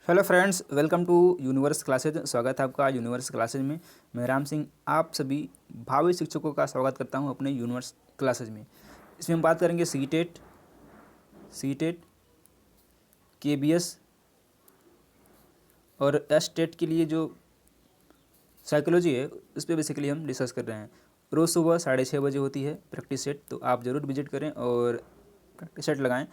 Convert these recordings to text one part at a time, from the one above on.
Hello friends, welcome to Universe Classes. स्वागत है आपका यूनिवर्स क्लासेज में। मैं राम सिंह आप सभी भावी शिक्षकों का स्वागत करता हूं अपने यूनिवर्स क्लासेज में। इसमें हम बात करेंगे सी टेट केबीएस और एस टेट के लिए जो साइकोलॉजी है उस पर बेसिकली हम डिस्कस कर रहे हैं। रोज़ सुबह 6:30 बजे होती है प्रैक्टिस सेट, तो आप ज़रूर विजिट करें और प्रैक्टिस सेट लगाएं।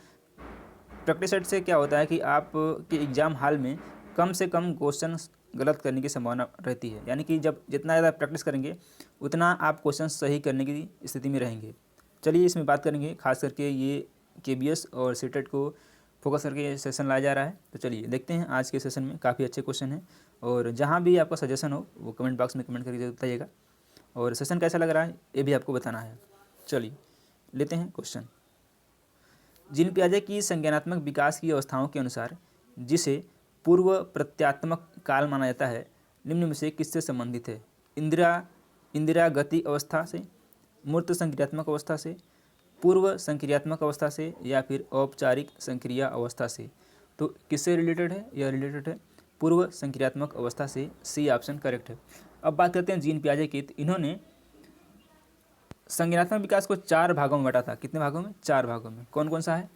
प्रैक्टिस सेट से क्या होता है कि आप के एग्ज़ाम हॉल में कम से कम क्वेश्चन गलत करने की संभावना रहती है, यानी कि जब जितना ज़्यादा प्रैक्टिस करेंगे उतना आप क्वेश्चन सही करने की स्थिति में रहेंगे। चलिए इसमें बात करेंगे, खास करके ये केबीएस और सीटेट को फोकस करके ये सेशन लाया जा रहा है। तो चलिए देखते हैं आज के सेशन में काफ़ी अच्छे क्वेश्चन हैं, और जहाँ भी आपका सजेशन हो वो कमेंट बॉक्स में कमेंट करके जरूर बताइएगा, और सेशन कैसा लग रहा है ये भी आपको बताना है। चलिए लेते हैं क्वेश्चन। जीन पियाजे की संज्ञानात्मक विकास की अवस्थाओं के अनुसार जिसे पूर्व प्रत्यात्मक काल माना जाता है, निम्न में से किससे संबंधित है? इंदिरा गति अवस्था से, मूर्त संक्रियात्मक अवस्था से, पूर्व संक्रियात्मक अवस्था से, या फिर औपचारिक संक्रिया अवस्था से? तो किससे रिलेटेड है? यह रिलेटेड है पूर्व संक्रियात्मक अवस्था से। सी ऑप्शन करेक्ट है। अब बात करते हैं जीन पियाजे की। इन्होंने संज्ञानात्मक विकास को 4 भागों में बांटा था। कितने भागों में? 4 भागों में। कौन कौन सा है?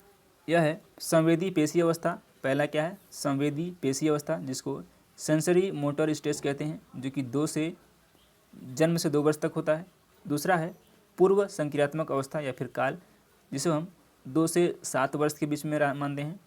यह है संवेदी पेशी अवस्था। पहला क्या है? संवेदी पेशी अवस्था, जिसको सेंसरी मोटर स्टेज कहते हैं, जो कि जन्म से 2 वर्ष तक होता है। दूसरा है पूर्व संक्रियात्मक अवस्था या फिर काल, जिसे हम 2 से 7 वर्ष के बीच में मानते हैं।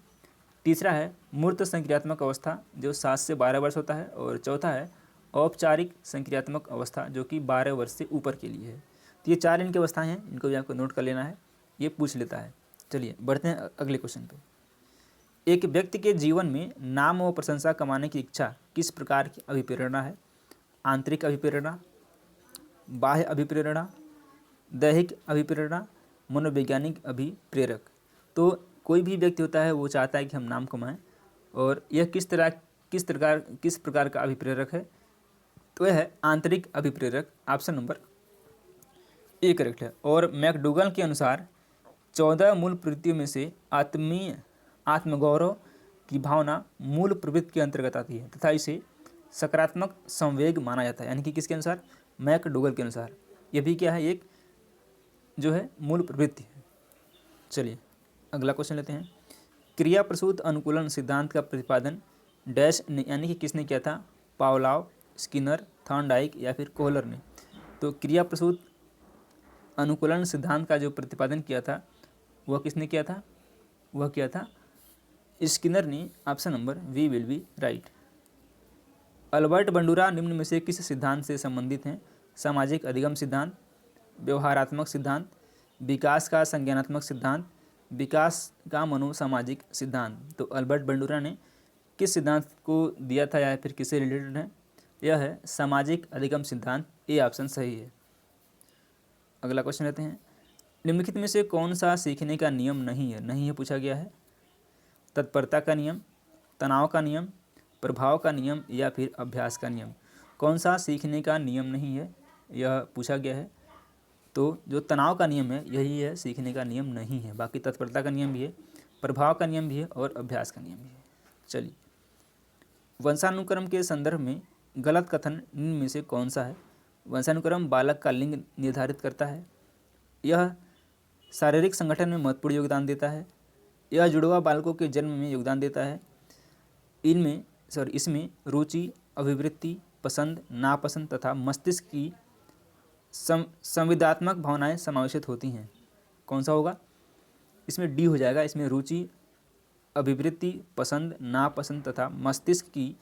तीसरा है मूर्त संक्रियात्मक अवस्था, जो 7 से 12 वर्ष होता है। और चौथा है औपचारिक संक्रियात्मक अवस्था, जो कि 12 वर्ष से ऊपर के लिए है। तो ये 4 इनकी अवस्थाएं हैं, इनको भी आपको नोट कर लेना है, ये पूछ लेता है। चलिए बढ़ते हैं अगले क्वेश्चन पे। एक व्यक्ति के जीवन में नाम और प्रशंसा कमाने की इच्छा किस प्रकार की अभिप्रेरणा है? आंतरिक अभिप्रेरणा, बाह्य अभिप्रेरणा, दैहिक अभिप्रेरणा, मनोवैज्ञानिक अभिप्रेरक। तो कोई भी व्यक्ति होता है वो चाहता है कि हम नाम कमाएं, और यह किस प्रकार का अभिप्रेरक है? तो यह है आंतरिक अभिप्रेरक। ऑप्शन नंबर ए करेक्ट है। और मैकडूगल के अनुसार 14 मूल प्रवृत्तियों में से आत्मगौरव की भावना मूल प्रवृत्ति के अंतर्गत आती है तथा इसे सकारात्मक संवेग माना जाता है। यानी कि किसके अनुसार? मैकडूगल के अनुसार यह भी क्या है? एक जो है मूल प्रवृत्ति है। चलिए अगला क्वेश्चन लेते हैं। क्रिया प्रसूत अनुकूलन सिद्धांत का प्रतिपादन डैश ने, यानी कि किसने किया था? पावलाव, स्किनर, थॉर्नडाइक या फिर कोहलर ने? तो क्रिया प्रसूत अनुकूलन सिद्धांत का जो प्रतिपादन किया था वह किसने किया था? वह किया था स्किनर ने। Option number we will be right. Albert Bandura निम्न में से किस सिद्धांत से संबंधित हैं? सामाजिक अधिगम सिद्धांत, व्यवहारात्मक सिद्धांत, विकास का संज्ञानात्मक सिद्धांत, विकास का मनोसामाजिक सिद्धांत। तो अल्बर्ट बंडूरा ने किस सिद्धांत को दिया था या फिर किससे रिलेटेड है? यह है सामाजिक अधिगम सिद्धांत। ए ऑप्शन सही है। अगला क्वेश्चन लेते हैं। निम्नलिखित में से कौन सा सीखने का नियम नहीं है? नहीं है पूछा गया है। तत्परता का नियम, तनाव का नियम, प्रभाव का नियम या फिर अभ्यास का नियम? कौन सा सीखने का नियम नहीं है यह पूछा गया है। तो जो तनाव का नियम है यही है सीखने का नियम नहीं है। बाकी तत्परता का नियम भी है, प्रभाव का नियम भी है और अभ्यास का नियम भी है। चलिए, वंशानुक्रम के संदर्भ में गलत कथन निम्न में से कौन सा है? वंशानुक्रम बालक का लिंग निर्धारित करता है। यह शारीरिक संगठन में महत्वपूर्ण योगदान देता है। यह जुड़वा बालकों के जन्म में योगदान देता है। इसमें रुचि, अभिवृत्ति, पसंद, नापसंद तथा मस्तिष्क की संविदात्मक भावनाएं समावेशित होती हैं। कौन सा होगा? इसमें डी हो जाएगा। इसमें रुचि, अभिवृत्ति, पसंद, नापसंद तथा मस्तिष्क की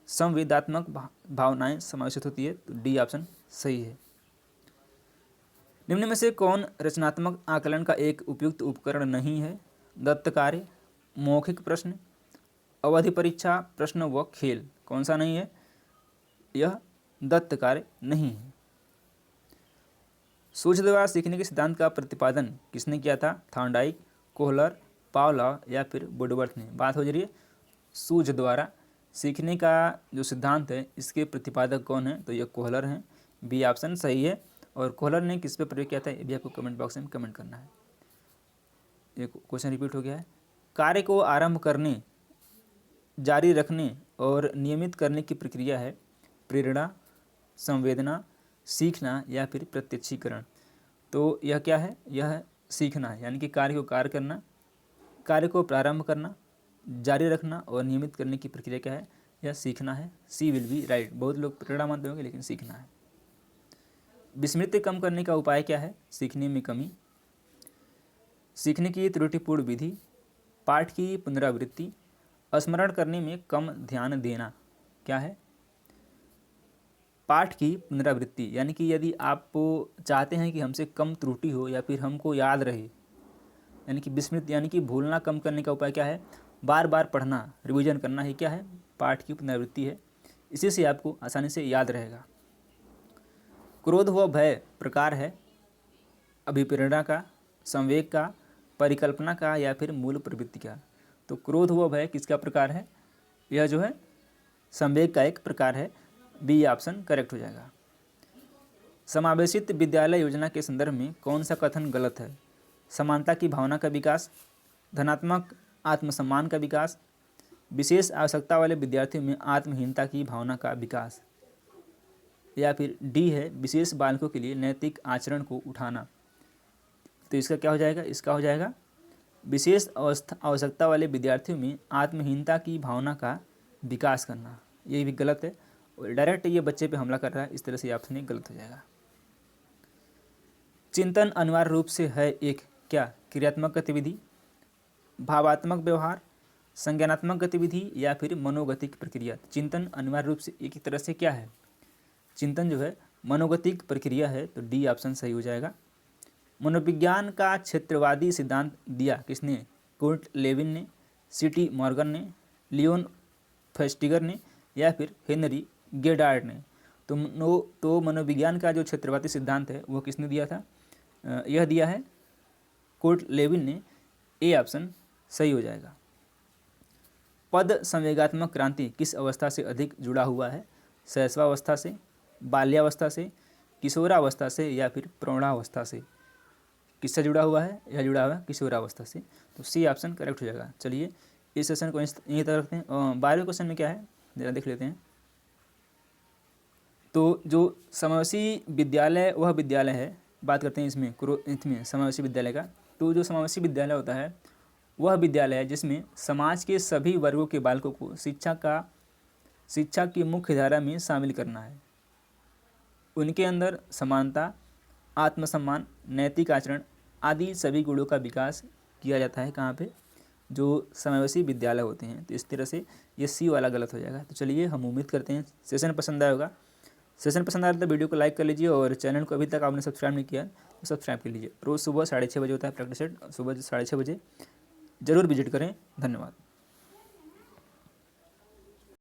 संवेदात्मक भावनाएं समावेशित होती है। तो डी ऑप्शन सही है। निम्न में से कौन रचनात्मक आकलन का एक उपयुक्त उपकरण नहीं है? दत्त कार्य, मौखिक प्रश्न, अवधि परीक्षा प्रश्न व खेल। कौन सा नहीं है? यह दत्त कार्य नहीं है। सूझ द्वारा सीखने के सिद्धांत का प्रतिपादन किसने किया था? थॉर्नडाइक, कोहलर, पावलॉव या फिर वुडवर्थ ने? बात हो जा रही है सूझ द्वारा सीखने का जो सिद्धांत है इसके प्रतिपादक कौन है? तो यह कोहलर हैं। बी ऑप्शन सही है। और कोहलर ने किस पे प्रयोग किया था ये भी आपको कमेंट बॉक्स में कमेंट करना है। ये क्वेश्चन रिपीट हो गया है। कार्य को आरंभ करने जारी रखने और नियमित करने की प्रक्रिया है प्रेरणा, संवेदना, सीखना या फिर प्रत्यक्षीकरण। तो यह क्या है? यह है सीखना है, यानी कि कार्य को कार्य करना, कार्य को प्रारंभ करना, जारी रखना और नियमित करने की प्रक्रिया क्या है? यह सीखना है। सी विल बी राइट। बहुत लोग प्रेरणा मानते होंगे लेकिन सीखना है। विस्मृति कम करने का उपाय क्या है? सीखने में कमी, सीखने की त्रुटिपूर्ण विधि, पाठ की पुनरावृत्ति, स्मरण करने में कम ध्यान देना। क्या है? पाठ की पुनरावृत्ति, यानी कि यदि आप चाहते हैं कि हमसे कम त्रुटि हो या फिर हमको याद रहे, यानी कि विस्मृति यानी कि भूलना कम करने का उपाय क्या है? बार बार पढ़ना, रिवीजन करना ही क्या है? पाठ की पुनरावृत्ति है। इसी से आपको आसानी से याद रहेगा। क्रोध व भय प्रकार है अभिप्रेरणा का, संवेग का, परिकल्पना का या फिर मूल प्रवृत्ति का। तो क्रोध व भय किसका प्रकार है? यह जो है संवेग का एक प्रकार है। बी ऑप्शन करेक्ट हो जाएगा। समावेशित विद्यालय योजना के संदर्भ में कौन सा कथन गलत है? समानता की भावना का विकास, धनात्मक आत्मसम्मान का विकास, विशेष आवश्यकता वाले विद्यार्थियों में आत्महीनता की भावना का विकास, या फिर डी है विशेष बालकों के लिए नैतिक आचरण को उठाना। तो इसका क्या हो जाएगा? इसका हो जाएगा विशेष आवश्यकता वाले विद्यार्थियों में आत्महीनता की भावना का विकास करना। ये भी गलत है और डायरेक्ट ये बच्चे पे हमला कर रहा है, इस तरह से ऑप्शन गलत हो जाएगा। चिंतन अनिवार्य रूप से है एक क्या? क्रियात्मक गतिविधि, भावात्मक व्यवहार, संज्ञानात्मक गतिविधि या फिर मनोगतिक प्रक्रिया। चिंतन अनिवार्य रूप से एक तरह से क्या है? चिंतन जो है मनोगतिक प्रक्रिया है। तो डी ऑप्शन सही हो जाएगा। मनोविज्ञान का क्षेत्रवादी सिद्धांत दिया किसने? कुर्ट लेविन ने, सीटी मॉर्गन ने, लियोन फेस्टिगर ने या फिर हेनरी गेडार्ड ने। तो मनोविज्ञान का जो क्षेत्रवादी सिद्धांत है वो किसने दिया था? यह दिया है कुर्ट लेविन ने। ए ऑप्शन सही हो जाएगा। पद संवेगात्मक क्रांति किस अवस्था से अधिक जुड़ा हुआ है? शैशवावस्था से, बाल्यावस्था से, किशोरावस्था से या फिर प्रौढ़ावस्था से। किससे जुड़ा हुआ है? यह जुड़ा हुआ है किशोरावस्था से। तो सी ऑप्शन करेक्ट हो जाएगा। चलिए इस सेशन को यहीं तक रखते हैं। 12वें क्वेश्चन में क्या है जरा देख लेते हैं। तो जो समावेशी विद्यालय वह विद्यालय है, बात करते हैं इसमें समावेशी विद्यालय का। तो जो समावेशी विद्यालय होता है वह विद्यालय है जिसमें समाज के सभी वर्गों के बालकों को शिक्षा की मुख्य धारा में शामिल करना है। उनके अंदर समानता, आत्मसम्मान, नैतिक आचरण आदि सभी गुणों का विकास किया जाता है। कहाँ पे? जो समावेशी विद्यालय होते हैं। तो इस तरह से ये सी वाला गलत हो जाएगा। तो चलिए हम उम्मीद करते हैं सेशन पसंद आया होगा। सेशन पसंद आया तो वीडियो को लाइक कर लीजिए और चैनल को अभी तक आपने सब्सक्राइब नहीं किया तो सब्सक्राइब कर लीजिए। रोज़ सुबह 6:30 बजे होता है प्रैक्टिस सेट, सुबह 6:30 बजे ज़रूर विजिट करें। धन्यवाद।